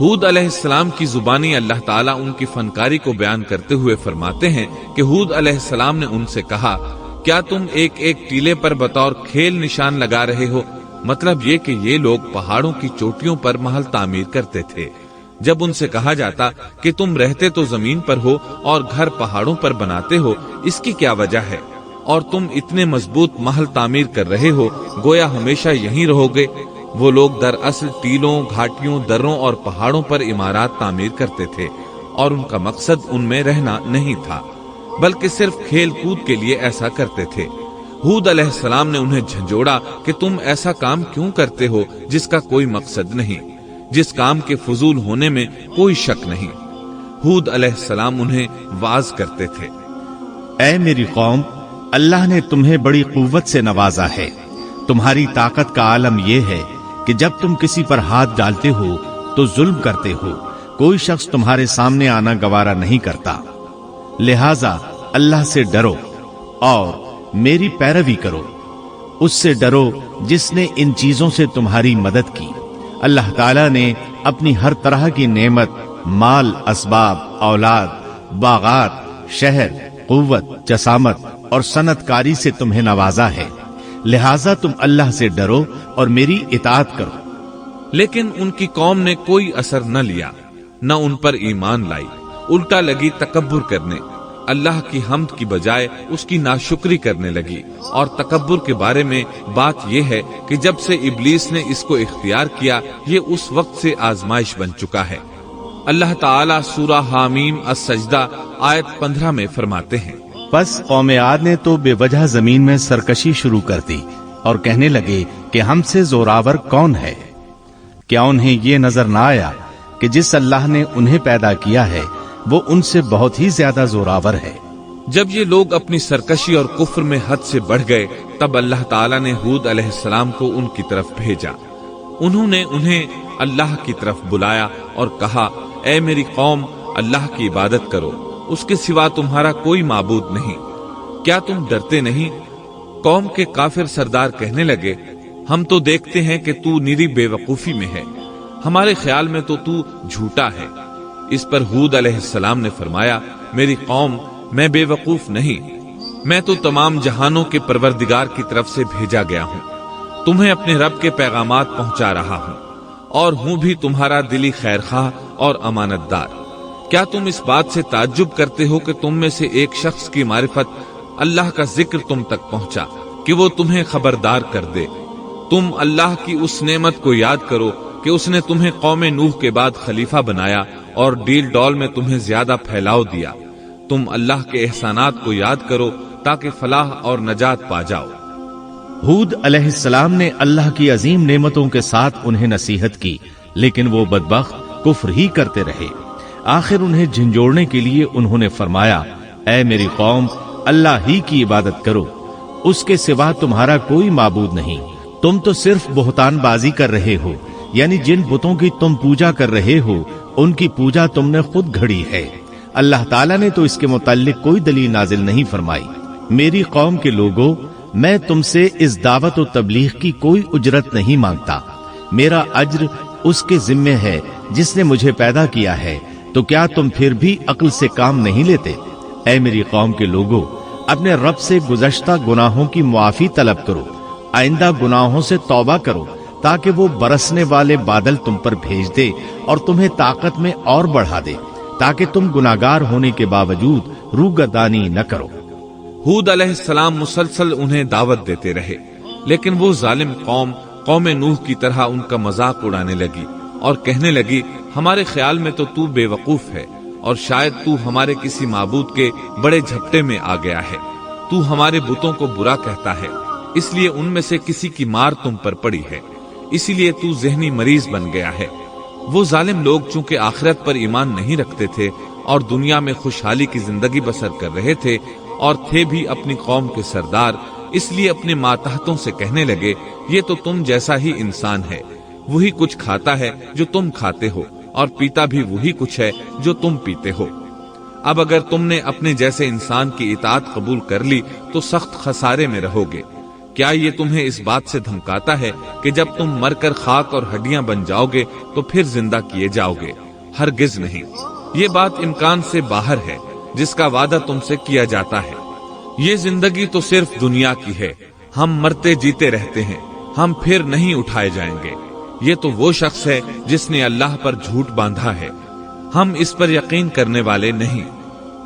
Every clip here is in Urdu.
ہود علیہ السلام کی زبانی اللہ تعالیٰ ان کی فنکاری کو بیان کرتے ہوئے فرماتے ہیں کہ ہود علیہ السلام نے ان سے کہا، کیا تم ایک ایک ٹیلے پر بطور کھیل نشان لگا رہے ہو؟ مطلب یہ کہ یہ لوگ پہاڑوں کی چوٹیوں پر محل تعمیر کرتے تھے۔ جب ان سے کہا جاتا کہ تم رہتے تو زمین پر ہو اور گھر پہاڑوں پر بناتے ہو، اس کی کیا وجہ ہے؟ اور تم اتنے مضبوط محل تعمیر کر رہے ہو، گویا ہمیشہ یہیں رہو گے۔ وہ لوگ دراصل ٹیلوں، گھاٹیوں، دروں اور پہاڑوں پر عمارات تعمیر کرتے تھے، اور ان کا مقصد ان میں رہنا نہیں تھا، بلکہ صرف کھیل کود کے لیے ایسا کرتے تھے۔ ہود علیہ السلام نے انہیں جھنجھوڑا کہ تم ایسا کام کیوں کرتے ہو جس کا کوئی مقصد نہیں، جس کام کے فضول ہونے میں کوئی شک نہیں۔ ہود علیہ السلام انہیں واعظ کرتے تھے، اے میری قوم، اللہ نے تمہیں بڑی قوت سے نوازا ہے۔ تمہاری طاقت کا عالم یہ ہے کہ جب تم کسی پر ہاتھ ڈالتے ہو تو ظلم کرتے ہو، کوئی شخص تمہارے سامنے آنا گوارا نہیں کرتا۔ لہذا اللہ سے ڈرو اور میری پیروی کرو، اس سے ڈرو جس نے ان چیزوں سے تمہاری مدد کی۔ اللہ تعالیٰ نے اپنی ہر طرح کی نعمت، مال، اسباب، اولاد، باغات، شہر، قوت، جسامت اور صنعت کاری سے تمہیں نوازا ہے، لہذا تم اللہ سے ڈرو اور میری اطاعت کرو۔ لیکن ان کی قوم نے کوئی اثر نہ لیا، نہ ان پر ایمان لائی، الٹا لگی تکبر کرنے، اللہ کی حمد کی بجائے اس کی ناشکری کرنے لگی۔ اور تکبر کے بارے میں بات یہ ہے کہ جب سے ابلیس نے اس کو اختیار کیا، یہ اس وقت سے آزمائش بن چکا ہے۔ اللہ تعالیٰ سورہ حامیم السجدہ آیت 15 میں فرماتے ہیں، پس قوم عاد نے تو بے وجہ زمین میں سرکشی شروع کر دی اور کہنے لگے کہ ہم سے زوراور کون ہے؟ کیا انہیں یہ نظر نہ آیا کہ جس اللہ نے انہیں پیدا کیا ہے وہ ان سے بہت ہی زیادہ زوراور ہے؟ جب یہ لوگ اپنی سرکشی اور کفر میں حد سے بڑھ گئے، تب اللہ تعالیٰ نے ہود علیہ السلام کو ان کی طرف بھیجا۔ انہوں نے انہیں اللہ کی طرف بلایا اور کہا، اے میری قوم، اللہ کی عبادت کرو، اس کے سوا تمہارا کوئی معبود نہیں۔ کیا تم ڈرتے نہیں؟ قوم کے کافر سردار کہنے لگے، ہم تو دیکھتے ہیں کہ تو نری بے وقوفی میں ہے، ہمارے خیال میں تو جھوٹا ہے۔ اس پر ہود علیہ السلام نے فرمایا، میری قوم، میں بے وقوف نہیں، میں تو تمام جہانوں کے پروردگار کی طرف سے بھیجا گیا ہوں، تمہیں اپنے رب کے پیغامات پہنچا رہا ہوں، اور ہوں بھی تمہارا دلی خیرخواہ اور امانت دار۔ کیا تم اس بات سے تعجب کرتے ہو کہ تم میں سے ایک شخص کی معرفت، اللہ کا ذکر تم تک پہنچا کہ وہ تمہیں خبردار کر دے؟ تم اللہ کی اس نعمت کو یاد کرو کہ اس نے تمہیں قوم نوح کے بعد خلیفہ بنایا اور ڈیل ڈول میں تمہیں زیادہ پھیلاؤ دیا۔ تم اللہ کے احسانات کو یاد کرو تاکہ فلاح اور نجات پا جاؤ۔ ہود علیہ السلام نے اللہ کی عظیم نعمتوں کے ساتھ انہیں نصیحت کی، لیکن وہ بدبخت کفر ہی کرتے رہے۔ آخر انہیں جھنجھوڑنے کے لیے انہوں نے فرمایا، اے میری قوم، اللہ ہی کی عبادت کرو، اس کے سوا تمہارا کوئی معبود نہیں۔ تم تو صرف بہتان بازی کر رہے ہو، یعنی جن بتوں کی تم پوجا کر رہے ہو ان کی پوجا تم نے خود گھڑی ہے۔ اللہ تعالیٰ نے تو اس کے متعلق کوئی دلیل نازل نہیں فرمائی۔ میری قوم کے لوگوں، میں تم سے اس دعوت و تبلیغ کی کوئی اجرت نہیں مانگتا، میرا اجر اس کے ذمے ہے جس نے مجھے پیدا کیا ہے، تو کیا تم پھر بھی عقل سے کام نہیں لیتے؟ اے میری قوم کے لوگوں، اپنے رب سے گزشتہ گناہوں کی معافی طلب کرو، آئندہ گناہوں سے توبہ کرو، تاکہ وہ برسنے والے بادل تم پر بھیج دے اور تمہیں طاقت میں اور بڑھا دے، تاکہ تم گناہگار ہونے کے باوجود روگردانی نہ کرو۔ ہود علیہ السلام مسلسل انہیں دعوت دیتے رہے، لیکن وہ ظالم قوم نوح کی طرح ان کا مذاق اڑانے لگی اور کہنے لگی، ہمارے خیال میں تو بے وقوف ہے، اور شاید تو ہمارے کسی معبود کے بڑے جھپٹے میں آ گیا ہے، تو ہمارے بتوں کو برا کہتا ہے، اس لیے ان میں سے کسی کی مار تم پر پڑی ہے، اسی لیے تو ذہنی مریض بن گیا ہے۔ وہ ظالم لوگ چونکہ آخرت پر ایمان نہیں رکھتے تھے اور دنیا میں خوشحالی کی زندگی بسر کر رہے تھے اور تھے بھی اپنی قوم کے سردار، اس لیے اپنے ماتحتوں سے کہنے لگے، یہ تو تم جیسا ہی انسان ہے، وہی کچھ کھاتا ہے جو تم کھاتے ہو اور پیتا بھی وہی کچھ ہے جو تم پیتے ہو۔ اب اگر تم نے اپنے جیسے انسان کی اطاعت قبول کر لی تو سخت خسارے میں رہو گے۔ کیا یہ تمہیں اس بات سے دھمکاتا ہے کہ جب تم مر کر خاک اور ہڈیاں بن جاؤ گے تو پھر زندہ کیے جاؤ گے؟ ہرگز نہیں، یہ بات امکان سے باہر ہے جس کا وعدہ تم سے کیا جاتا ہے۔ یہ زندگی تو صرف دنیا کی ہے، ہم مرتے جیتے رہتے ہیں، ہم پھر نہیں اٹھائے جائیں گے۔ یہ تو وہ شخص ہے جس نے اللہ پر جھوٹ باندھا ہے، ہم اس پر یقین کرنے والے نہیں۔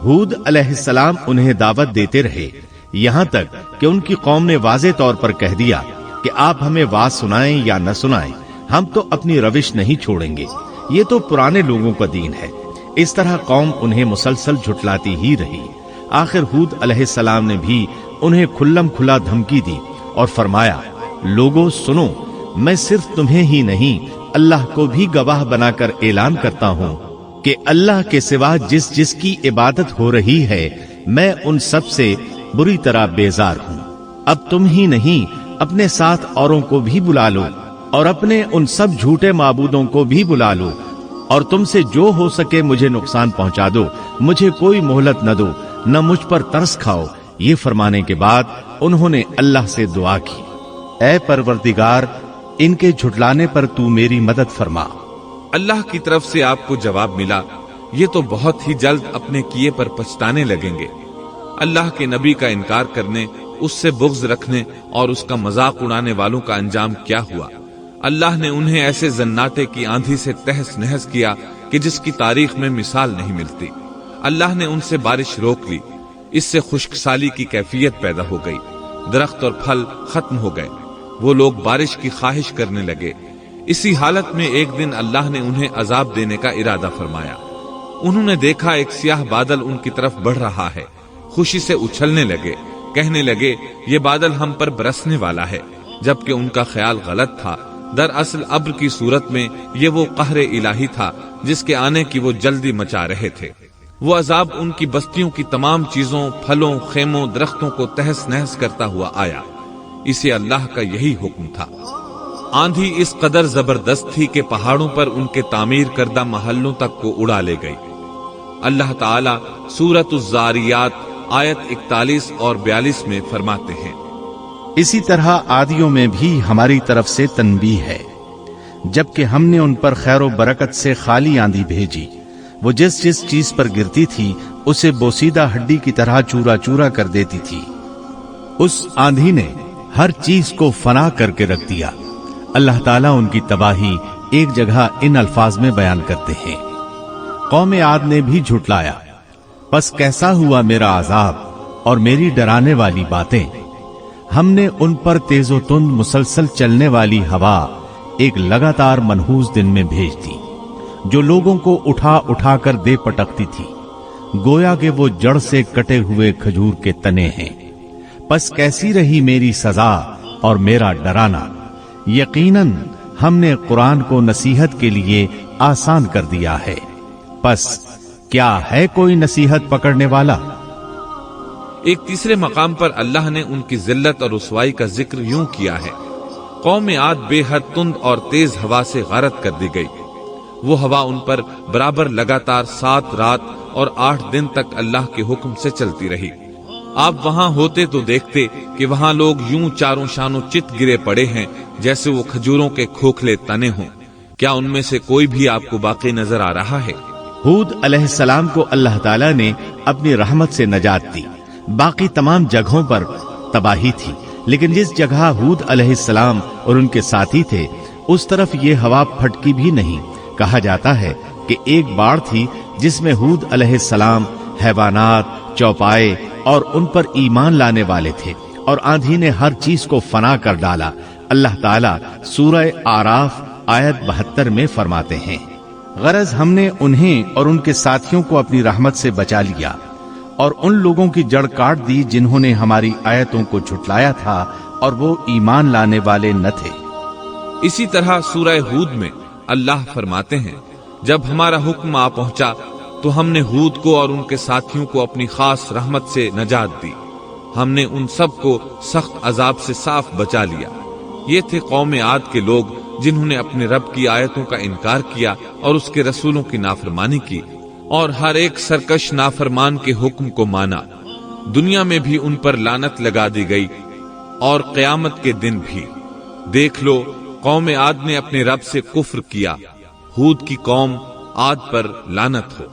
ہود علیہ السلام انہیں دعوت دیتے رہے یہاں تک کہ ان کی قوم نے واضح طور پر کہہ دیا کہ آپ ہمیں واز سنائیں یا نہ سنائیں، ہم تو اپنی روش نہیں چھوڑیں گے، یہ تو پرانے لوگوں کا دین ہے۔ اس طرح قوم انہیں مسلسل جھٹلاتی ہی رہی۔ آخر ہود علیہ السلام نے بھی انہیں کھلم کھلا دھمکی دی اور فرمایا، لوگوں سنو، میں صرف تمہیں ہی نہیں اللہ کو بھی گواہ بنا کر اعلان کرتا ہوں کہ اللہ کے سوا جس کی عبادت ہو رہی ہے میں ان سب سے بری طرح بیزار ہوں۔ اب تم ہی نہیں اپنے ساتھ اوروں کو بھی بلا لو اور اپنے ان سب جھوٹے معبودوں کو بھی بلا لو، اور تم سے جو ہو سکے مجھے نقصان پہنچا دو، مجھے کوئی مہلت نہ دو، نہ مجھ پر ترس کھاؤ۔ یہ فرمانے کے بعد انہوں نے اللہ سے دعا کی، اے پروردگار، ان کے جھٹلانے پر تو میری مدد فرما۔ اللہ کی طرف سے آپ کو جواب ملا، یہ تو بہت ہی جلد اپنے کیے پر پچھتانے لگیں گے۔ اللہ کے نبی کا انکار کرنے، اس سے بغض رکھنے اور اس کا مذاق اڑانے والوں کا انجام کیا ہوا؟ اللہ نے انہیں ایسے زناٹے کی آندھی سے تہس نہس کیا کہ جس کی تاریخ میں مثال نہیں ملتی۔ اللہ نے ان سے بارش روک لی، اس سے خشک سالی کی کیفیت پیدا ہو گئی، درخت اور پھل ختم ہو گئے، وہ لوگ بارش کی خواہش کرنے لگے۔ اسی حالت میں ایک دن اللہ نے انہیں عذاب دینے کا ارادہ فرمایا۔ انہوں نے دیکھا ایک سیاہ بادل ان کی طرف بڑھ رہا ہے، خوشی سے اچھلنے لگے، کہنے لگے یہ بادل ہم پر برسنے والا ہے، جبکہ ان کا خیال غلط تھا۔ دراصل ابر کی صورت میں یہ وہ قہر الہی تھا جس کے آنے کی وہ جلدی مچا رہے تھے۔ وہ عذاب ان کی بستیوں کی تمام چیزوں، پھلوں، خیموں، درختوں کو تہس نہس کرتا ہوا آیا۔ اسے اللہ کا یہی حکم تھا۔ آندھی اس قدر زبردست تھی کہ پہاڑوں پر ان کے تعمیر کردہ محلوں تک کو اڑا لے گئی۔ اللہ تعالیٰ سورۃ الزاریات آیت 41 اور 42 میں فرماتے ہیں، اسی طرح عادیوں میں بھی ہماری طرف سے تنبیہ ہے، جبکہ ہم نے ان پر خیر و برکت سے خالی آندھی بھیجی، وہ جس چیز پر گرتی تھی اسے بوسیدہ ہڈی کی طرح چورا چورا کر دیتی تھی۔ اس آندھی نے ہر چیز کو فنا کر کے رکھ دیا۔ اللہ تعالیٰ ان کی تباہی ایک جگہ ان الفاظ میں بیان کرتے ہیں، قوم عاد نے بھی جھٹلایا، پس کیسا ہوا میرا عذاب اور میری ڈرانے والی باتیں۔ ہم نے ان پر تیز و تند مسلسل چلنے والی ہوا ایک لگاتار منحوس دن میں بھیج دی، جو لوگوں کو اٹھا اٹھا کر دے پٹکتی تھی، گویا کہ وہ جڑ سے کٹے ہوئے کھجور کے تنے ہیں۔ پس کیسی رہی میری سزا اور میرا ڈرانا۔ یقیناً ہم نے قرآن کو نصیحت کے لیے آسان کر دیا ہے، پس کیا ہے کوئی نصیحت پکڑنے والا؟ ایک تیسرے مقام پر اللہ نے ان کی ذلت اور رسوائی کا ذکر یوں کیا ہے، قوم عاد بے حد تند اور تیز ہوا سے غارت کر دی گئی۔ وہ ہوا ان پر برابر لگاتار 7 رات اور 8 دن تک اللہ کے حکم سے چلتی رہی۔ آپ وہاں ہوتے تو دیکھتے کہ وہاں لوگ یوں چاروں شانوں چت گرے پڑے ہیں جیسے وہ کھجوروں کے کھوکھلے تنے ہوں۔ کیا ان میں سے کوئی بھی آپ کو باقی نظر آ رہا ہے؟ ہود علیہ السلام کو اللہ تعالیٰ نے اپنی رحمت سے نجات دی۔ باقی تمام جگہوں پر تباہی تھی، لیکن جس جگہ ہود علیہ السلام اور ان کے ساتھی تھے اس طرف یہ ہوا پھٹکی بھی نہیں۔ کہا جاتا ہے کہ ایک باڑ تھی جس میں ہود علیہ السلام، حیوانات، چوپائے اور ان پر ایمان لانے والے تھے، اور آندھی نے ہر چیز کو فنا کر ڈالا۔ اللہ تعالیٰ سورہ آراف آیت 72 میں فرماتے ہیں، غرض ہم نے انہیں اور ان کے ساتھیوں کو اپنی رحمت سے بچا لیا اور ان لوگوں کی جڑ کاٹ دی جنہوں نے ہماری آیتوں کو جھٹلایا تھا اور وہ ایمان لانے والے نہ تھے۔ اسی طرح سورہ ہود میں اللہ فرماتے ہیں، جب ہمارا حکم آ پہنچا تو ہم نے ہود کو اور ان کے ساتھیوں کو اپنی خاص رحمت سے نجات دی۔ ہم نے ان سب کو سخت عذاب سے صاف بچا لیا۔ یہ تھے قوم عاد کے لوگ جنہوں نے اپنے رب کی آیتوں کا انکار کیا اور اس کے رسولوں کی نافرمانی کی، اور ہر ایک سرکش نافرمان کے حکم کو مانا۔ دنیا میں بھی ان پر لعنت لگا دی گئی۔ اور قیامت کے دن بھی۔ دیکھ لو قوم عاد نے اپنے رب سے کفر کیا، ہود کی قوم عاد پر لعنت ہو۔